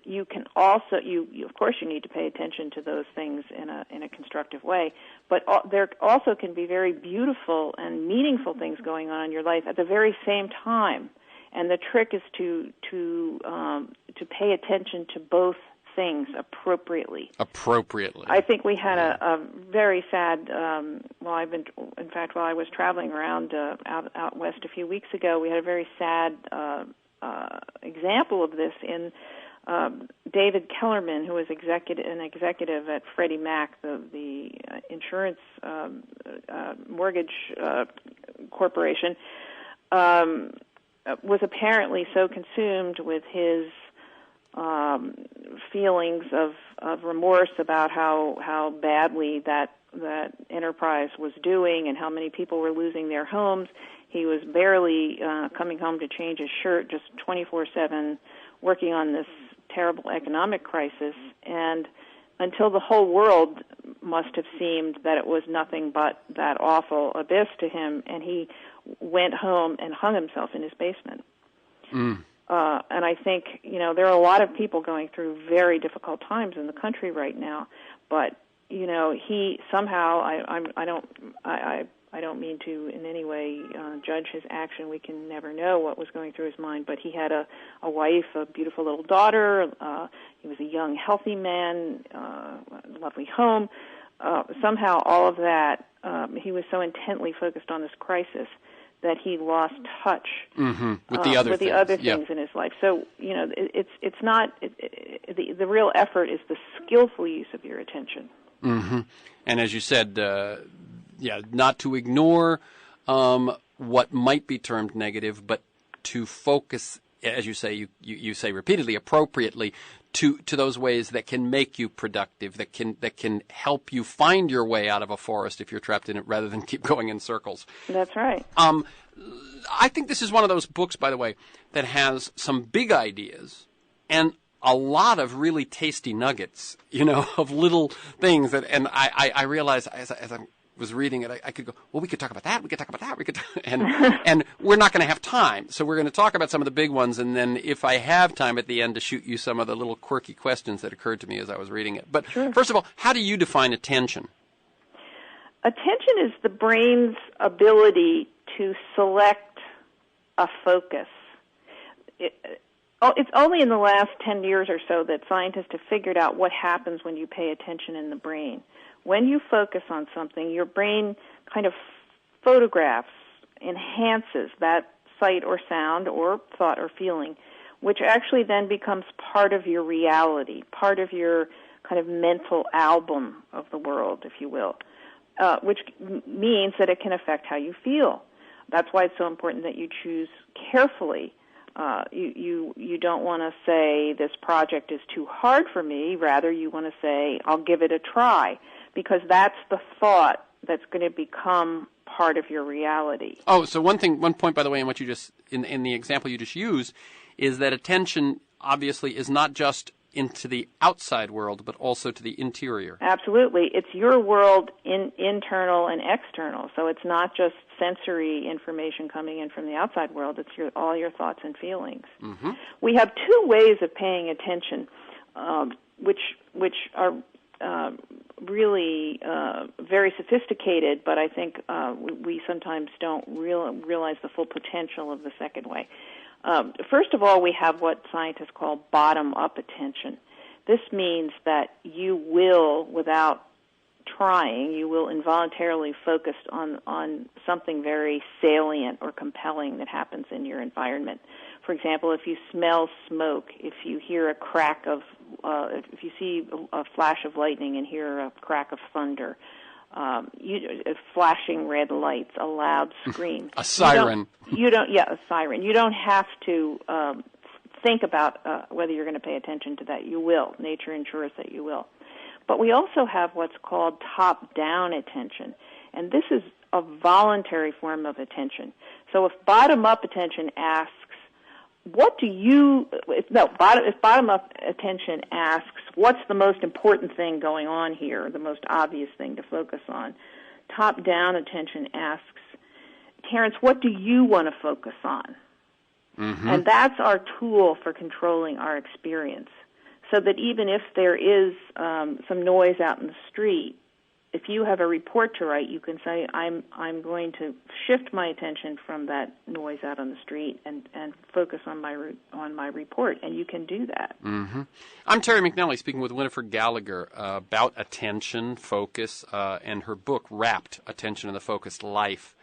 C: you can also you of course you need to pay attention to those things in a constructive way. But there also can be very beautiful and meaningful things going on in your life at the very same time. And the trick is to pay attention to both things appropriately. I think we had a very sad, while I was traveling around out west a few weeks ago, we had a very sad example of this in David Kellerman, who was an executive at Freddie Mac, the insurance mortgage corporation, was apparently so consumed with his feelings of of remorse about how badly that enterprise was doing and how many people were losing their homes. He was barely coming home to change his shirt, just 24/7 working on this terrible economic crisis. And until the whole world must have seemed that it was nothing but that awful abyss to him, and he went home and hung himself in his basement. And I think, there are a lot of people going through very difficult times in the country right now, but, he somehow, I don't mean to in any way judge his action. We can never know what was going through his mind, but he had a wife, a beautiful little daughter. He was a young, healthy man, a lovely home. Somehow all of that, he was so intently focused on this crisis that he lost touch
A: with the other things
C: in his life. So, it's not, the real effort is the skillful use of your attention.
A: And as you said, not to ignore what might be termed negative, but to focus, as you say, you say repeatedly, appropriately, to those ways that can make you productive, that can help you find your way out of a forest if you're trapped in it, rather than keep going in circles.
C: That's right.
A: I think this is one of those books, by the way, that has some big ideas and a lot of really tasty nuggets, of little things that, and I realized as I was reading it, I could go, well, we could talk about that, and we're not going to have time. So we're going to talk about some of the big ones, and then if I have time at the end to shoot you some of the little quirky questions that occurred to me as I was reading it. But First of all, how do you define attention?
C: Attention is the brain's ability to select a focus. It's only in the last 10 years or so that scientists have figured out what happens when you pay attention in the brain. When you focus on something, your brain kind of photographs, enhances that sight or sound or thought or feeling, which actually then becomes part of your reality, part of your kind of mental album of the world, if you will, which means that it can affect how you feel. That's why it's so important that you choose carefully. You don't want to say this project is too hard for me. Rather, you want to say I'll give it a try, because that's the thought that's going to become part of your reality.
A: Oh, so one point, by the way, in what you just in the example you just used, is that attention obviously is not just into the outside world, but also to the interior.
C: Absolutely. It's your world, internal and external. So it's not just sensory information coming in from the outside world. It's all your thoughts and feelings. We have two ways of paying attention, which are really very sophisticated, but I think we sometimes don't realize the full potential of the second way. First of all, we have what scientists call bottom-up attention. This means that you will, without trying, you will involuntarily focus on something very salient or compelling that happens in your environment. For example, if you smell smoke, if you hear a crack of, if you see a flash of lightning and hear a crack of thunder, flashing red lights, a loud scream.
A: A siren.
C: A siren. You don't have to think about whether you're going to pay attention to that. You will. Nature ensures that you will. But we also have what's called top-down attention, and this is a voluntary form of attention. So if bottom-up attention asks, if bottom-up attention asks, what's the most important thing going on here, the most obvious thing to focus on, top-down attention asks, Terrence, what do you want to focus on? And that's our tool for controlling our experience. So that even if there is some noise out in the street, if you have a report to write, you can say, I'm going to shift my attention from that noise out on the street and focus on my report, and you can do that.
A: I'm Terry McNally, speaking with WINIFRED GALLAGHER about attention, focus, and her book, Wrapped, Attention and the Focused Life.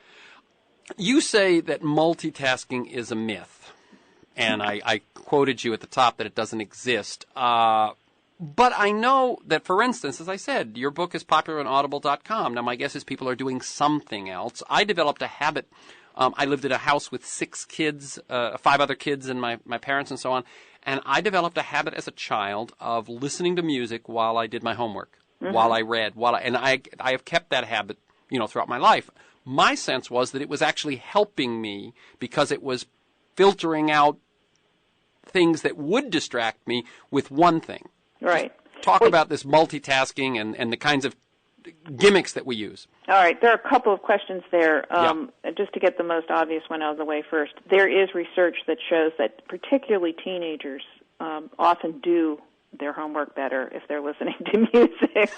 A: You say that multitasking is a myth, and I quoted you at the top that it doesn't exist. But I know that, for instance, as I said, your book is popular on Audible.com. Now, my guess is people are doing something else. I developed a habit. I lived in a house with 6 kids, 5 other kids and my parents and so on. And I developed a habit as a child of listening to music while I did my homework, while I read, and I have kept that habit, throughout my life. My sense was that it was actually helping me because it was filtering out things that would distract me with one thing.
C: Right.
A: Talk about this multitasking and the kinds of gimmicks that we use.
C: All right. There are a couple of questions there. Just to get the most obvious one out of the way first, there is research that shows that particularly teenagers often do their homework better if they're listening to music.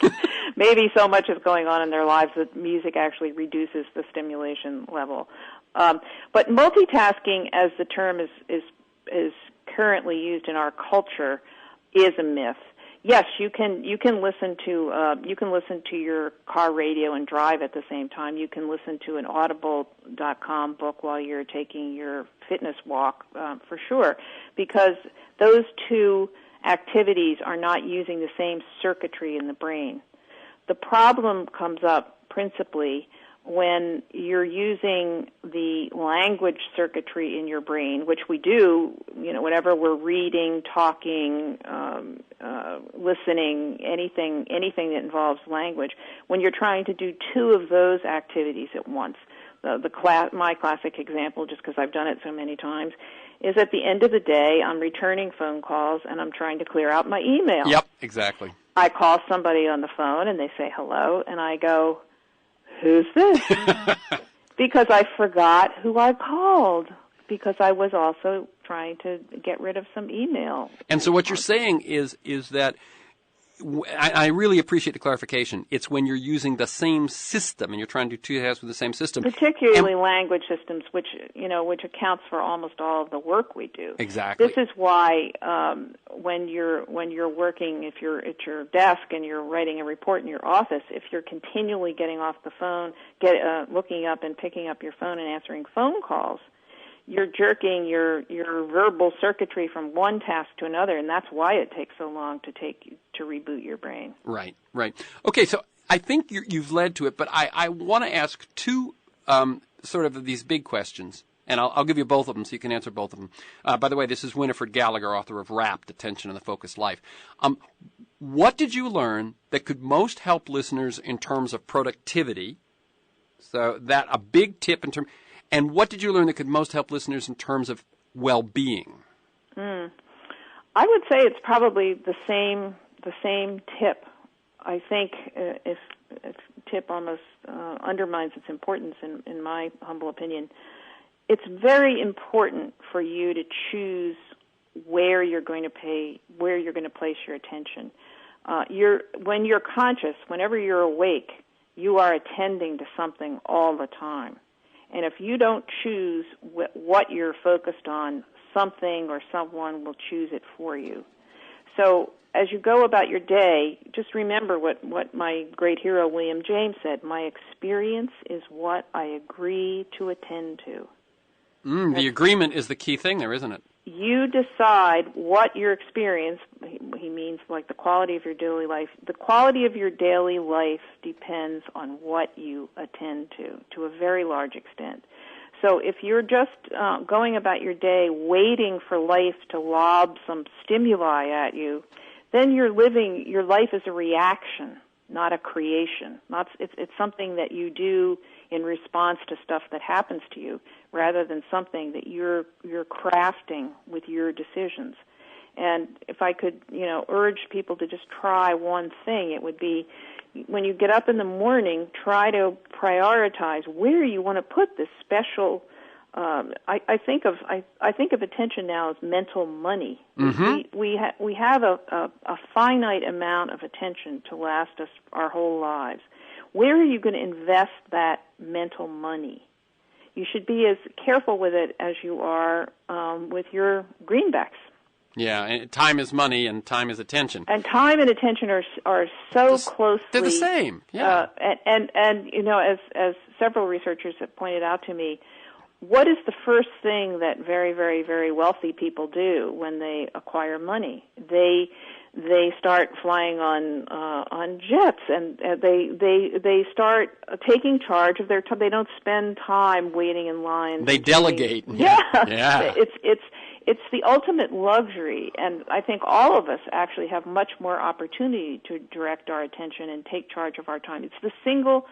C: Maybe so much is going on in their lives that music actually reduces the stimulation level. But multitasking, as the term is currently used in our culture, is a myth. Yes, you can listen to your car radio and drive at the same time. You can listen to an Audible.com book while you're taking your fitness walk, for sure, because those two activities are not using the same circuitry in the brain. The problem comes up principally when you're using the language circuitry in your brain, which we do, whenever we're reading, talking, listening, anything that involves language. When you're trying to do two of those activities at once, my classic example, just because I've done it so many times, is at the end of the day, I'm returning phone calls and I'm trying to clear out my email.
A: Yep, exactly.
C: I call somebody on the phone and they say hello, and I go, "Who's this?" Because I forgot who I called, because I was also trying to get rid of some email. And
A: so what you're saying is that I really appreciate the clarification. It's when you're using the same system and you're trying to do two tasks with the same system.
C: Particularly language systems, which accounts for almost all of the work we do.
A: Exactly.
C: This is why when you're working, if you're at your desk and you're writing a report in your office, if you're continually getting off the phone, looking up and picking up your phone and answering phone calls, you're jerking your verbal circuitry from one task to another, and that's why it takes so long to reboot your brain. Right.
A: Okay, so I think you've led to it, but I want to ask two sort of these big questions, and I'll give you both of them so you can answer both of them. By the way, this is WINIFRED GALLAGHER, author of Wrapped, Attention and the Focused Life. What did you learn that could most help listeners in terms of productivity? So that a big tip in terms... And what did you learn that could most help listeners in terms of well-being?
C: I would say it's probably the same tip. I think if tip almost undermines its importance in my humble opinion, it's very important for you to choose where you're going to place your attention. When you're conscious, whenever you're awake, you are attending to something all the time. And if you don't choose what you're focused on, something or someone will choose it for you. So as you go about your day, just remember what my great hero William James said, "My experience is what I agree to attend to."
A: The agreement is the key thing there, isn't it?
C: You decide what your experience, he means like the quality of your daily life. The quality of your daily life depends on what you attend to a very large extent. So if you're just going about your day waiting for life to lob some stimuli at you, then your life is a reaction, not a creation. It's something that you do in response to stuff that happens to you, rather than something that you're crafting with your decisions. And if I could, urge people to just try one thing, it would be when you get up in the morning, try to prioritize where you want to put this special. I think of attention now as mental money. Mm-hmm. We have a finite amount of attention to last us our whole lives. Where are you going to invest that mental money? You should be as careful with it as you are with your greenbacks.
A: Yeah, and time is money, and time is attention. And
C: time and attention are so closely.
A: They're the same. Yeah.
C: And as several researchers have pointed out to me, what is the first thing that very, very, very wealthy people do when they acquire money? They start flying on jets, and they start taking charge of their time. They don't spend time waiting in line.
A: They delegate.
C: Yeah.
A: Yeah.
C: it's the ultimate luxury, and I think all of us actually have much more opportunity to direct our attention and take charge of our time. It's the single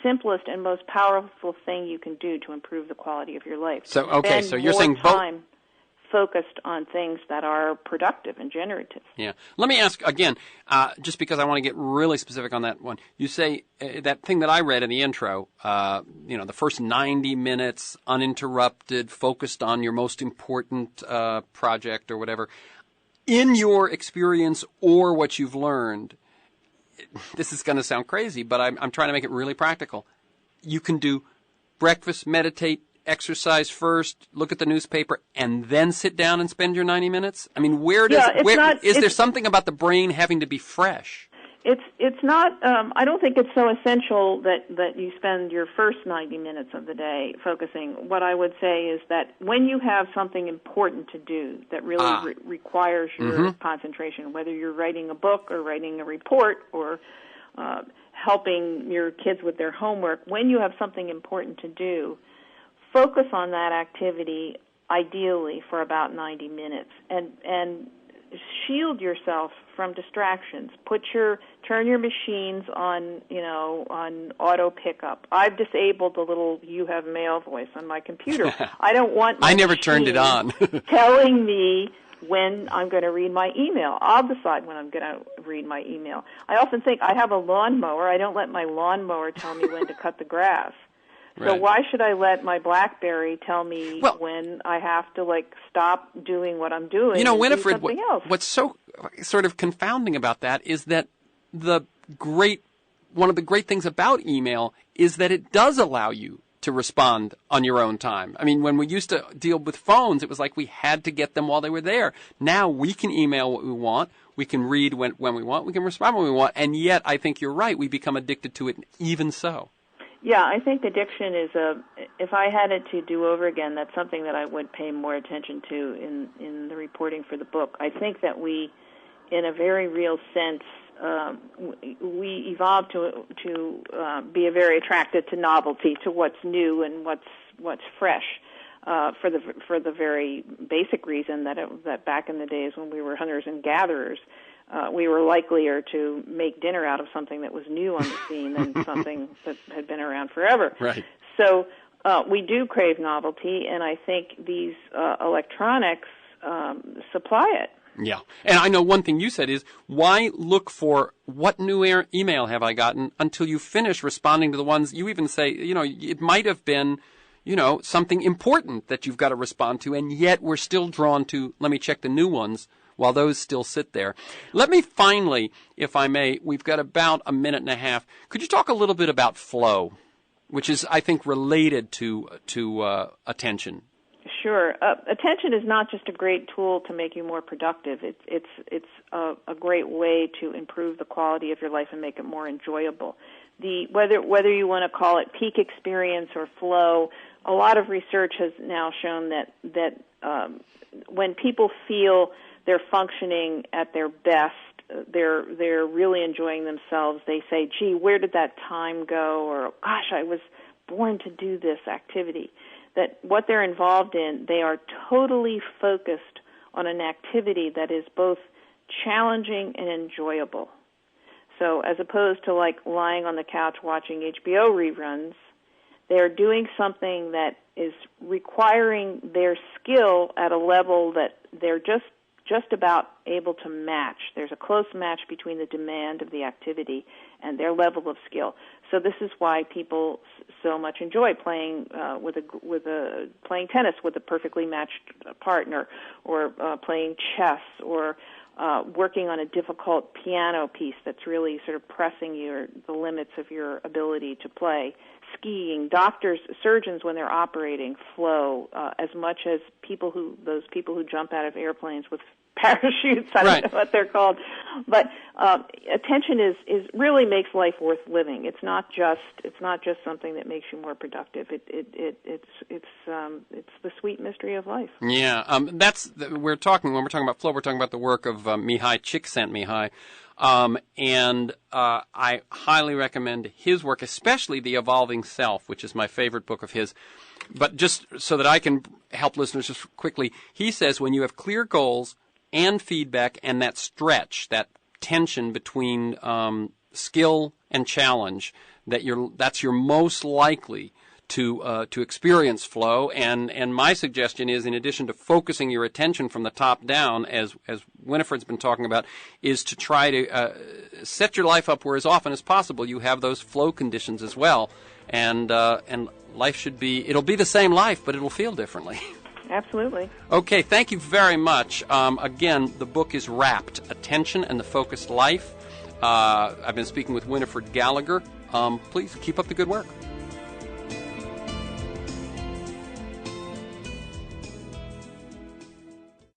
C: simplest and most powerful thing you can do to improve the quality of your life.
A: So, okay, so you're saying
C: time focused on things that are productive and generative.
A: Yeah. Let me ask again, just because I want to get really specific on that one. You say that thing that I read in the intro, the first 90 minutes, uninterrupted, focused on your most important project or whatever. In your experience or what you've learned, this is going to sound crazy, but I'm trying to make it really practical. You can do breakfast, meditate, exercise first, look at the newspaper, and then sit down and spend your 90 minutes? I mean, is there something about the brain having to be fresh?
C: It's not, I don't think it's so essential that you spend your first 90 minutes of the day focusing. What I would say is that when you have something important to do that really requires your concentration, whether you're writing a book or writing a report or helping your kids with their homework, when you have something important to do, focus on that activity ideally for about 90 minutes and shield yourself from distractions. Turn your machines on auto pickup. I've disabled the little "you have mail" voice on my computer. I don't want my
A: I never turned it on.
C: telling me when I'm going to read my email. I'll decide when I'm going to read my email. I often think I have a lawnmower. I don't let my lawnmower tell me when to cut the grass. So why should I let my BlackBerry tell me when I have to stop doing what I'm doing?
A: Winifred,
C: do something else?
A: What's so sort of confounding about that is that one of the great things about email is that it does allow you to respond on your own time. I mean, when we used to deal with phones, it was like we had to get them while they were there. Now we can email what we want. We can read when we want. We can respond when we want. And yet, I think you're right. We become addicted to it even so.
C: Yeah, I think addiction is if I had it to do over again, that's something that I would pay more attention to in the reporting for the book. I think that we, in a very real sense, we evolved to be very attracted to novelty, to what's new and what's fresh, for the very basic reason that back in the days when we were hunters and gatherers, we were likelier to make dinner out of something that was new on the scene than something that had been around forever.
A: Right.
C: So we do crave novelty, and I think these electronics supply it.
A: Yeah. And I know one thing you said is, why look for what new email have I gotten until you finish responding to the ones you even say, it might have been, something important that you've got to respond to, and yet we're still drawn to, let me check the new ones while those still sit there. Let me finally, if I may, we've got about a minute and a half. Could you talk a little bit about flow, which is, I think, related to attention?
C: Sure. Attention is not just a great tool to make you more productive. It's a great way to improve the quality of your life and make it more enjoyable. Whether you want to call it peak experience or flow, a lot of research has now shown that when people feel they're functioning at their best, they're really enjoying themselves. They say, "Gee, where did that time go?" Or, "Gosh, I was born to do this activity." That what they're involved in, they are totally focused on an activity that is both challenging and enjoyable. So as opposed to lying on the couch watching HBO reruns, they're doing something that is requiring their skill at a level that they're just about able to match. There's a close match between the demand of the activity and their level of skill. So this is why people so much enjoy playing playing tennis with a perfectly matched partner, or playing chess, or working on a difficult piano piece that's really sort of pressing the limits of your ability to play. Skiing, doctors, surgeons, when they're operating, flow as much as those people who jump out of airplanes with parachutes. I don't know what they're called, but attention is really makes life worth living. It's not just something that makes you more productive. It's the sweet mystery of life.
A: Yeah, when we're talking about flow, we're talking about the work of Mihai Csikszentmihalyi. And I highly recommend his work, especially The Evolving Self, which is my favorite book of his. But just so that I can help listeners just quickly. He says when you have clear goals and feedback and that stretch, that tension between skill and challenge, that's your most likely to experience flow. And my suggestion is, in addition to focusing your attention from the top down, as Winifred's been talking about, is to try to set your life up where as often as possible you have those flow conditions as well. And life it'll be the same life, but it'll feel differently.
C: Absolutely.
A: Okay, thank you very much. Again, the book is Wrapped, Attention and the Focused Life. I've been speaking with Winifred Gallagher. Please keep up the good work.